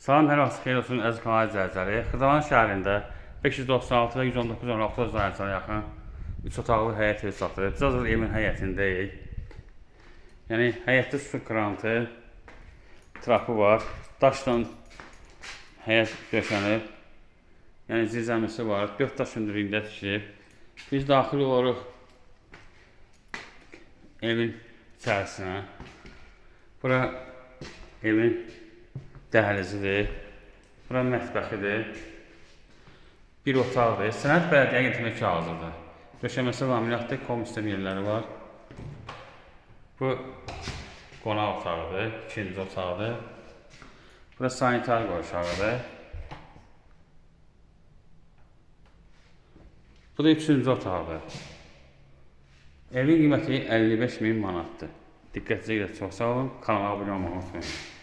Salam, hər vaxt xeyir olsun əziz kanal izləyiciləri. Xırdalan şəhərində 596 və 119 dairəsinə yaxın 3 otaqlı həyət ev satılır. Biz hazır evin həyətindəyik. Yəni həyətdə su krantı, trapı var, daşdan həyət döşənib. Yəni zirzəmisi var, 4 daş hündürlüyündə tikilib. Biz daxil oluruq evin içərisinə. Bura evin dəhlizidir. Bura mətbəxidir. Bir otaqdır. Sənəd bələdiyyə gətirmək kağızıdır. Döşəməsi laminatdır, komisyon yerləri var. Bu qonaq otağıdır, ikinci otaqdır. Bura sanitar qovşağıdır. Bu da üçüncü otaqdır. Evin qiyməti 55.000 manatdır. Diqqətinizə görə çox sağ olun. Kanala abunə olmağı unutmayın.